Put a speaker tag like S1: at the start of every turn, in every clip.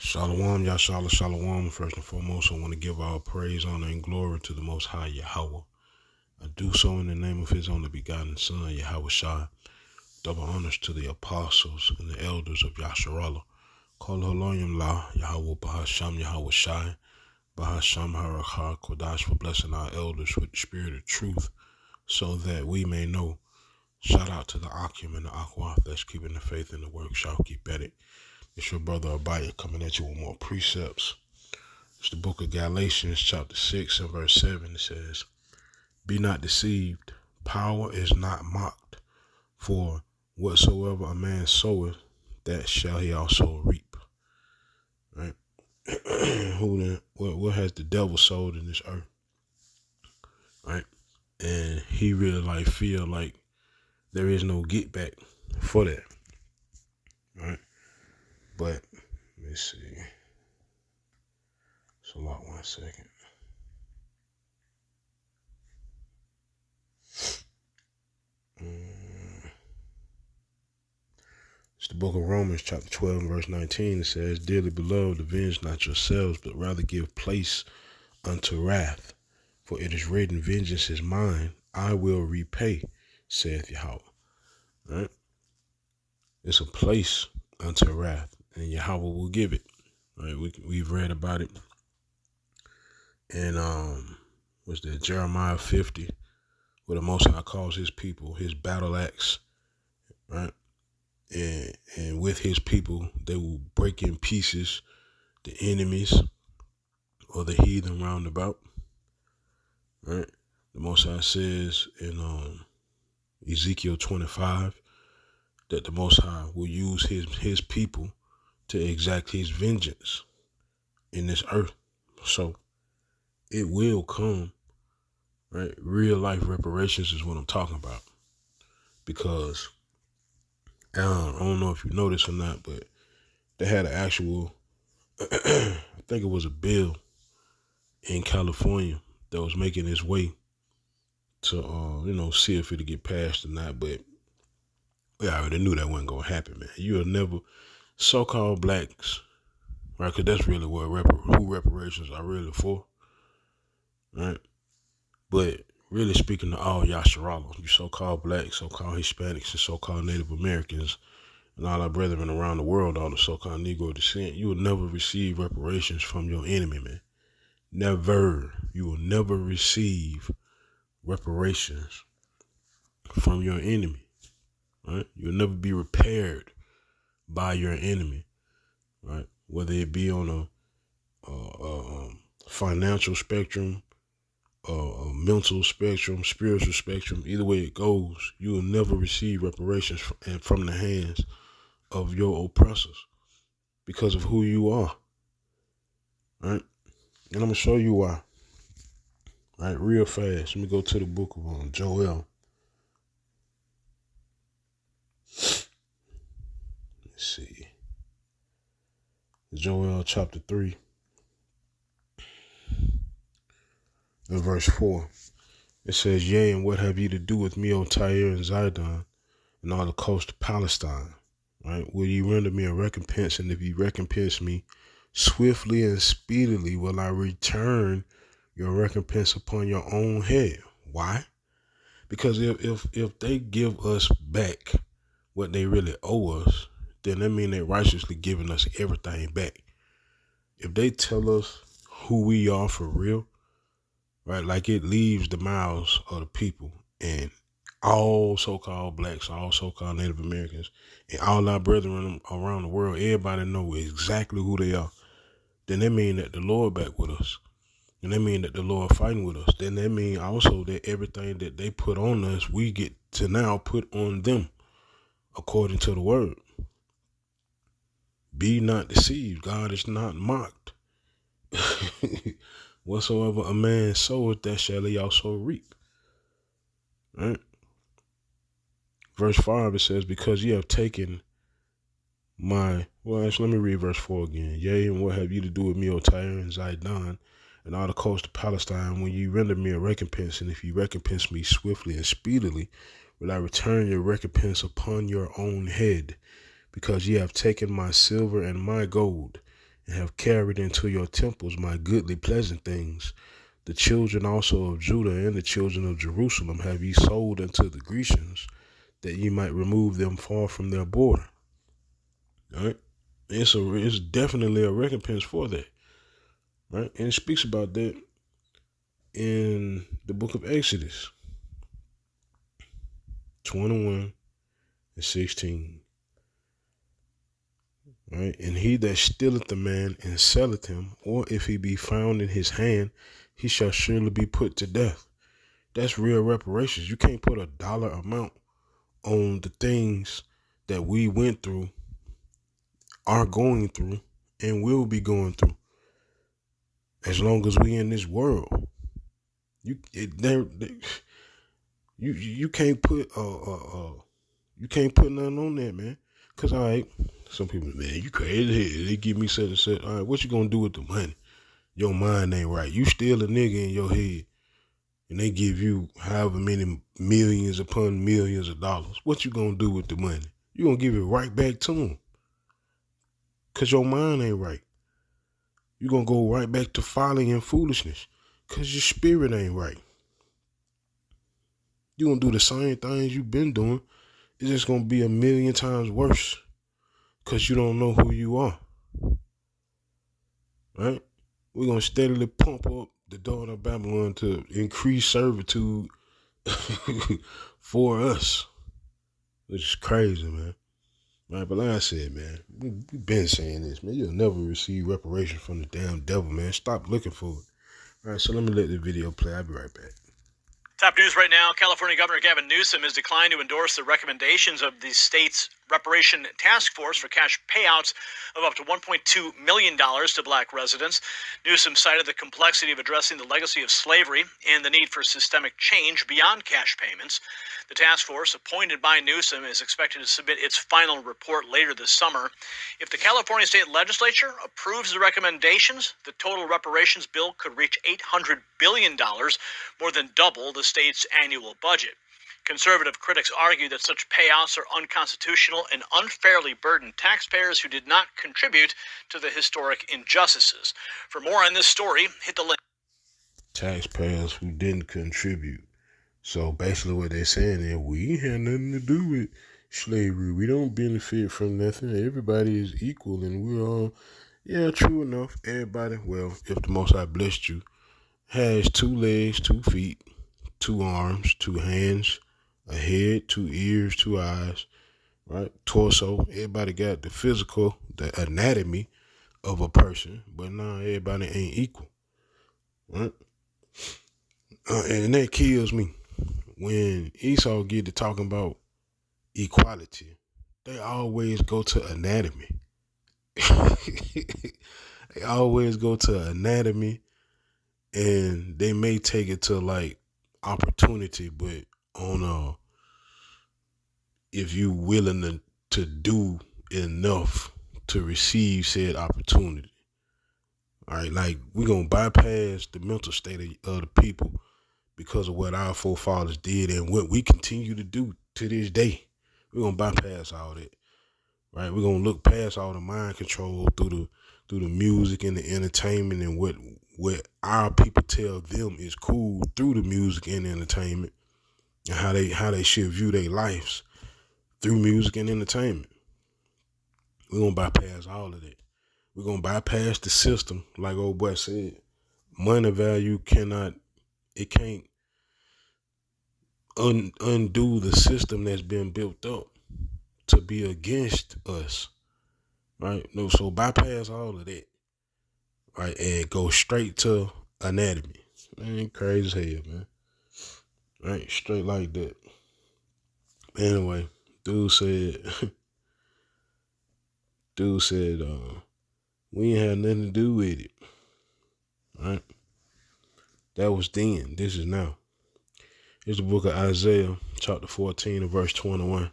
S1: Shalom, Yashala Shalom. First and foremost, I want to give all praise, honor, and glory to the Most High Yahweh. I do so in the name of His only begotten Son, Yahweh Shai. Double honors to the apostles and the elders of Yasharallah. Kol Haloyim La, Yahweh Bahasham Yahweh Shai, Bahasham Harakha Kodash, for blessing our elders with the spirit of truth so that we may know. Shout out to the Akim and the Aqua that's keeping the faith in the work. Shall keep at it. It's your brother Abaya coming at you with more precepts. It's the book of Galatians, chapter 6 and verse 7. It says, "Be not deceived, power is not mocked, for whatsoever a man soweth, that shall he also reap." Right? What has the devil sowed in this earth? Right? And he really feel like there is no get back for that. Right? But let me see. It's a lot. 1 second. It's the book of Romans, chapter 12, and verse 19. It says, "Dearly beloved, avenge not yourselves, but rather give place unto wrath. For it is written, vengeance is mine, I will repay, saith Yahweh." Right? It's a place unto wrath, and Yahweh will give it. Right? We've read about it. And what's that? Jeremiah 50, where the Most High calls his people his battle axe. Right? And with his people, they will break in pieces the enemies or the heathen round about. Right? The Most High says in Ezekiel 25 that the Most High will use his people to exact his vengeance in this earth. So it will come, right? Real life reparations is what I'm talking about. Because I don't know if you know this or not, but they had an actual, I think it was a bill in California that was making its way to, see if it'll get passed or not. But we already knew that wasn't going to happen, man. You'll never, so-called blacks, right? Because that's really what who reparations are really for, right? But really speaking to all Yasharala, you so-called blacks, so-called Hispanics, and so-called Native Americans, and all our brethren around the world, all the so-called Negro descent, you will never receive reparations from your enemy, man. Never. You will never receive reparations from your enemy, right? You'll never be repaired by your enemy, right? Whether it be on a financial spectrum, a mental spectrum, spiritual spectrum, either way it goes, you will never receive reparations from the hands of your oppressors because of who you are, right? And I'm going to show you why, right? Real fast. Let me go to the book of Joel. Let's see. Joel chapter 3 and verse 4. It says, "Yea, and what have ye to do with me, O Tyre and Zidon, and all the coast of Palestine? Right? Will ye render me a recompense? And if ye recompense me swiftly and speedily, will I return your recompense upon your own head." Why? Because if they give us back what they really owe us, then that means they're righteously giving us everything back. If they tell us who we are for real, right, like it leaves the mouths of the people and all so-called blacks, all so-called Native Americans, and all our brethren around the world, everybody know exactly who they are, then that mean that the Lord back with us. And that mean that the Lord fighting with us. Then that mean also that everything that they put on us, we get to now put on them according to the word. Be not deceived. God is not mocked. Whatsoever a man soweth, that shall he also reap. Right? Verse 5, it says, "Because ye have taken let me read verse 4 again. "Yea, and what have you to do with me, O Tyre and Zidon, and all the coast of Palestine, when ye render me a recompense, and if ye recompense me swiftly and speedily, will I return your recompense upon your own head, because ye have taken my silver and my gold, and have carried into your temples my goodly pleasant things. The children also of Judah and the children of Jerusalem have ye sold unto the Grecians, that ye might remove them far from their border. All right? It's definitely a recompense for that. Right? And it speaks about that in the book of Exodus 21 and 16. Right? And he that stealeth a man and selleth him, or if he be found in his hand, he shall surely be put to death. That's real reparations. You can't put a dollar amount on the things that we went through, are going through, and will be going through as long as we in this world. You can't put you can't put nothing on that, man. Cause all right, some people, man, you crazy. They give me such and such. All right, what you gonna do with the money? Your mind ain't right. You still a nigga in your head, and they give you however many millions upon millions of dollars. What you gonna do with the money? You gonna give it right back to them? Cause your mind ain't right. You gonna go right back to folly and foolishness. Cause your spirit ain't right. You gonna do the same things you've been doing. It's just gonna be a million times worse. Cause you don't know who you are. Right? We're gonna steadily pump up the daughter of Babylon to increase servitude for us. Which is crazy, man. Right, but like I said, man, we've been saying this, man. You'll never receive reparation from the damn devil, man. Stop looking for it. All right, so let me let the video play. I'll be right back.
S2: Top news right now, California Governor Gavin Newsom has declined to endorse the recommendations of the state's reparation task force for cash payouts of up to $1.2 million to black residents. Newsom cited the complexity of addressing the legacy of slavery and the need for systemic change beyond cash payments. The task force, appointed by Newsom, is expected to submit its final report later this summer. If the California State Legislature approves the recommendations, the total reparations bill could reach $800 billion, more than double the state's annual budget. Conservative critics argue that such payouts are unconstitutional and unfairly burden taxpayers who did not contribute to the historic injustices. For more on this story, hit the link.
S1: Taxpayers who didn't contribute. So basically what they're saying is we ain't had nothing to do with slavery. We don't benefit from nothing. Everybody is equal and we're all, yeah, true enough. Everybody, well, if the Most High blessed you, has 2 legs, 2 feet, 2 arms, 2 hands, a head, 2 ears, 2 eyes, right? Torso. Everybody got the physical, the anatomy of a person, but now everybody ain't equal, right? And that kills me. When Esau get to talking about equality, they always go to anatomy. They always go to anatomy, and they may take it to like opportunity, but on if you willing to do enough to receive said opportunity. All right, like we're gonna bypass the mental state of the people because of what our forefathers did and what we continue to do to this day. We're gonna bypass all that. Right? We're gonna look past all the mind control through the music and the entertainment and what our people tell them is cool through the music and entertainment, and how they should view their lives through music and entertainment. We're gonna bypass all of that. We're gonna bypass the system, like old boy said. Money value can't undo the system that's been built up to be against us, right? No, so bypass all of that, right, and go straight to anatomy. Man, crazy as hell, man. Right, straight like that. Anyway, dude said, we ain't had nothing to do with it, right? That was then. This is now. Here's the book of Isaiah, chapter 14 and verse 21.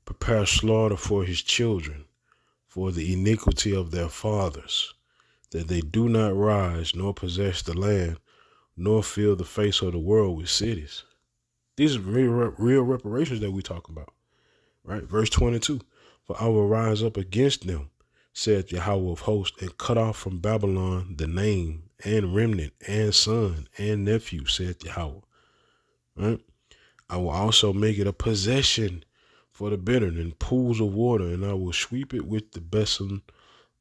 S1: Prepare slaughter for his children, for the iniquity of their fathers, that they do not rise, nor possess the land, nor fill the face of the world with cities. These are real reparations that we talk about, right? Verse 22, for I will rise up against them, saith Yahweh of hosts, and cut off from Babylon the name and remnant and son and nephew, saith Yahweh. Right? I will also make it a possession for the bitter and pools of water, and I will sweep it with the besom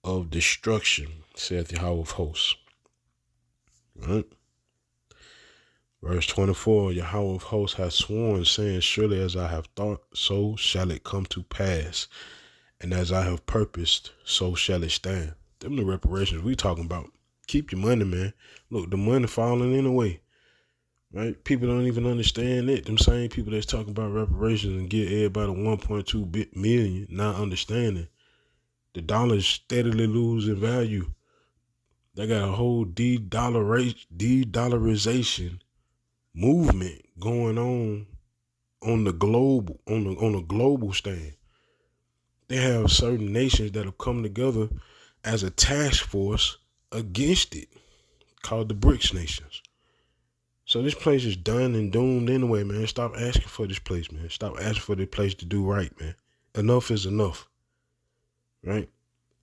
S1: of destruction, saith Yahweh of hosts. Right? Verse 24, Yahweh of hosts hath sworn, saying, surely as I have thought, so shall it come to pass. And as I have purposed, so shall it stand. Them the reparations we talking about. Keep your money, man. Look, the money falling in the way. Right? People don't even understand it. Them same people that's talking about reparations and get everybody 1.2 million, not understanding. The dollar is steadily losing value. They got a whole de-dollarization movement going on the globe, on a global stand. They have certain nations that have come together as a task force against it, called the BRICS nations. So this place is done and doomed anyway, man. Stop asking for this place, man. Stop asking for this place to do right, man. Enough is enough, right?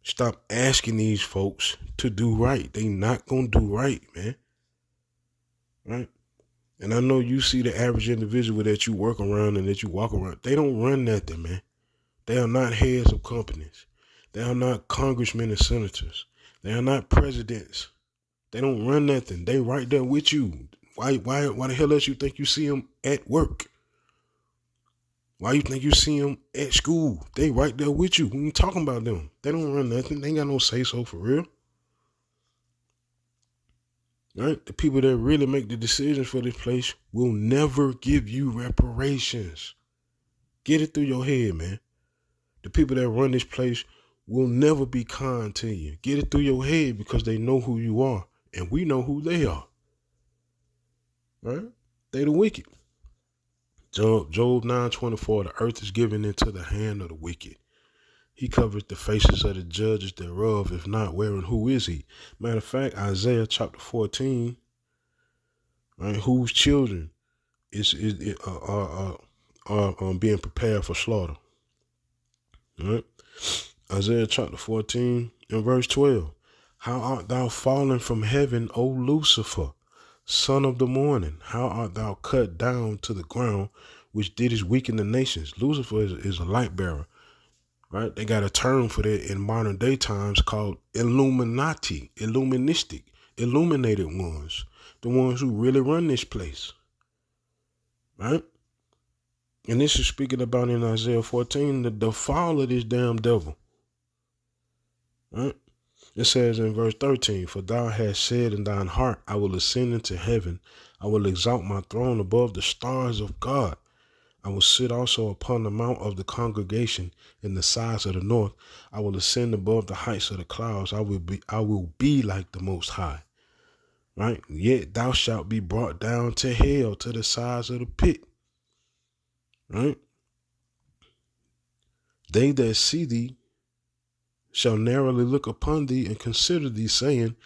S1: Stop asking these folks to do right. They not going to do right, man. Right? And I know you see the average individual that you work around and that you walk around. They don't run nothing, man. They are not heads of companies. They are not congressmen and senators. They are not presidents. They don't run nothing. They right there with you. Why the hell else you think you see them at work? Why you think you see them at school? They right there with you when you talking about them. They don't run nothing. They ain't got no say-so for real. Right? The people that really make the decisions for this place will never give you reparations. Get it through your head, man. The people that run this place will never be kind to you. Get it through your head because they know who you are. And we know who they are. Right? They the wicked. Job 9:24, the earth is given into the hand of the wicked. He covered the faces of the judges thereof. If not, where and who is he? Matter of fact, Isaiah chapter 14, right? Whose children are being prepared for slaughter? Right? Isaiah chapter 14 and verse 12. How art thou fallen from heaven, O Lucifer, son of the morning? How art thou cut down to the ground, which didst weaken the nations? Lucifer is a light bearer, right? They got a term for that in modern day times called Illuminati, illuministic, illuminated ones, the ones who really run this place, right? And this is speaking about in Isaiah 14, the fall of this damn devil, right? It says in verse 13, for thou hast said in thine heart, I will ascend into heaven. I will exalt my throne above the stars of God. I will sit also upon the mount of the congregation in the sides of the north. I will ascend above the heights of the clouds. I will be like the Most High. Right? Yet thou shalt be brought down to hell, to the sides of the pit. Right? They that see thee shall narrowly look upon thee and consider thee, saying,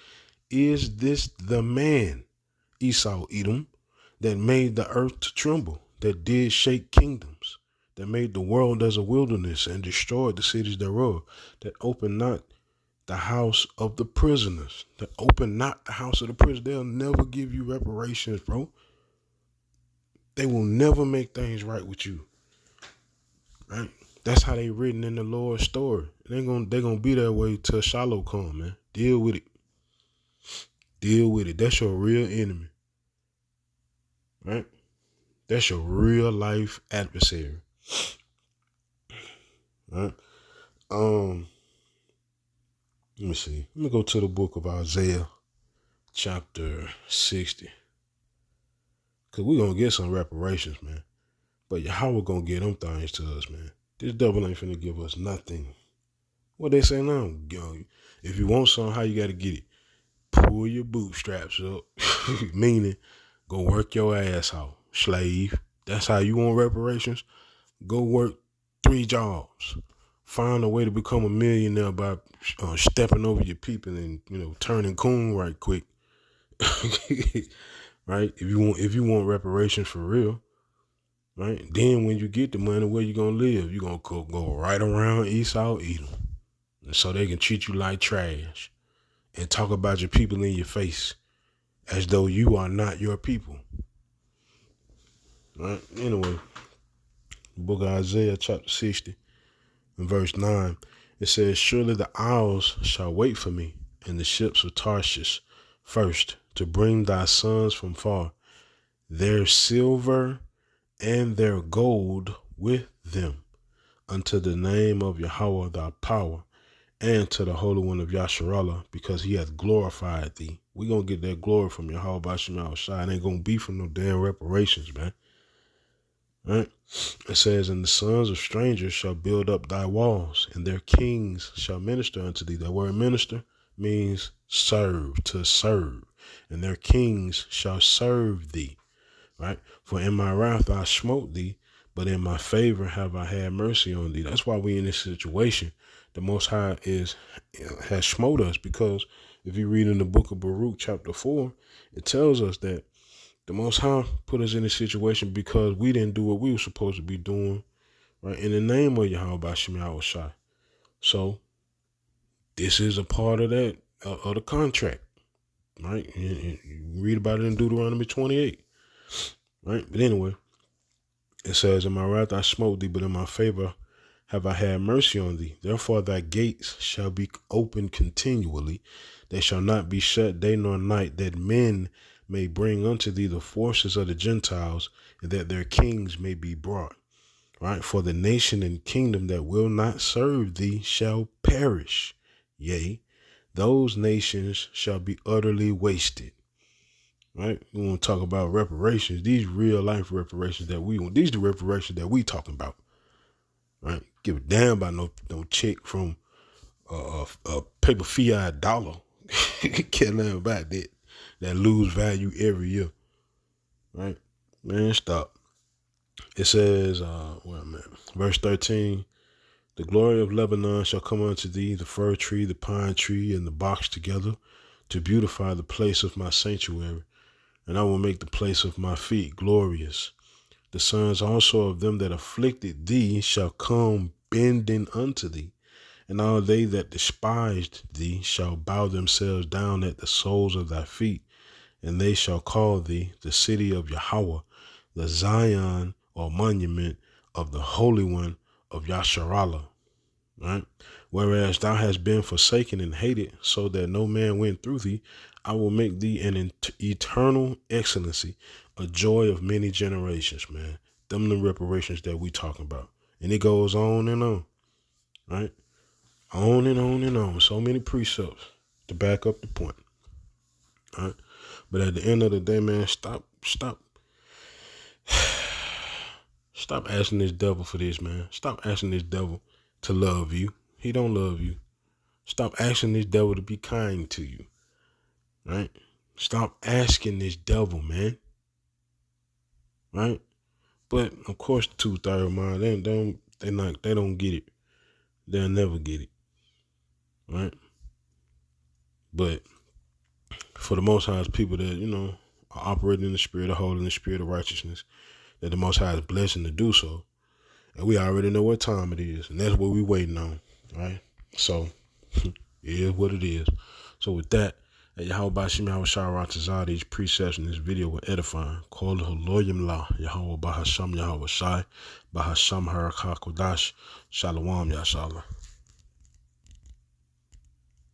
S1: is this the man, Esau, Edom, that made the earth to tremble, that did shake kingdoms, that made the world as a wilderness and destroyed the cities thereof, that opened not the house of the prisoners, that opened not the house of the prisoners? They'll never give you reparations, bro. They will never make things right with you. Right? That's how they written in the Lord's story. They're gonna be that way till Shiloh come, man. Deal with it. Deal with it. That's your real enemy. Right? That's your real life adversary. Right? Let me see. Let me go to the book of Isaiah, chapter 60. Cause we're gonna get some reparations, man. But how we gonna get them things to us, man? This devil ain't finna give us nothing. What they say now? If you want something, how you gotta get it? Pull your bootstraps up. Meaning, go work your ass off, slave. That's how you want reparations? Go work 3 jobs. Find a way to become a millionaire by stepping over your people and, turning coon right quick. Right? If you want reparations for real. Right? Then when you get the money, where you gonna live? You gonna go right around Esau, Edom. And so they can treat you like trash and talk about your people in your face as though you are not your people. Right? Anyway, the book of Isaiah chapter 60 and verse 9, it says, surely the isles shall wait for me, and the ships of Tarshish first, to bring thy sons from far, their silver and their gold with them, unto the name of Yahweh thy power, and to the Holy One of Yasharallah, because he hath glorified thee. We gonna get that glory from Yahweh Bashim Al-Shai. It ain't gonna be from no damn reparations, man. Right? It says, and the sons of strangers shall build up thy walls, and their kings shall minister unto thee. That word minister means serve, to serve. And their kings shall serve thee. Right? For in my wrath I smote thee, but in my favor have I had mercy on thee. That's why we in this situation. The Most High has smote us, because if you read in the book of Baruch chapter 4, it tells us that the Most High put us in this situation because we didn't do what we were supposed to be doing, right? In the name of Yahweh Bashim Yahushai. So this is a part of that, of the contract, right? And you read about it in Deuteronomy 28, right? But anyway, it says, in my wrath I smote thee, but in my favor have I had mercy on thee. Therefore thy gates shall be open continually. They shall not be shut day nor night, that men may bring unto thee the forces of the Gentiles, and that their kings may be brought. Right? For the nation and kingdom that will not serve thee shall perish. Yea, those nations shall be utterly wasted. Right? We want to talk about reparations. These real life reparations that we want. These are the reparations that we talking about. Right? Give a damn about no check from a paper fiat dollar. Care nothing about that lose value every year. Right? Man, stop. It says, verse 13, the glory of Lebanon shall come unto thee, the fir tree, the pine tree, and the box together, to beautify the place of my sanctuary. And I will make the place of my feet glorious. The sons also of them that afflicted thee shall come bending unto thee, and all they that despised thee shall bow themselves down at the soles of thy feet, and they shall call thee the city of Yahweh, the Zion or monument of the Holy One of Yasharallah. Right? Whereas thou hast been forsaken and hated, so that no man went through thee, I will make thee an eternal excellency, a joy of many generations, man. Them the reparations that we talking about. And it goes on and on, right? On and on and on. So many precepts to back up the point, right? But at the end of the day, man, stop asking this devil for this, man. Stop asking this devil to love you. He don't love you. Stop asking this devil to be kind to you, right? Stop asking this devil, man. Right? But of course, the 2/3 mind, they don't get it. They'll never get it. Right? But for the Most High's people that, are operating in the spirit of holiness, the spirit of righteousness, that the Most High is blessing to do so. And we already know what time it is. And that's what we're waiting on. Right? So, it is what it is. So with that, Yahweh Bashim Yahweh Shai, these precepts in this video were edifying. Call the Holoyim La, Yahweh Bahasham Yahweh Shai, Bahasham Harakha Kodash, Shalom Yashallah.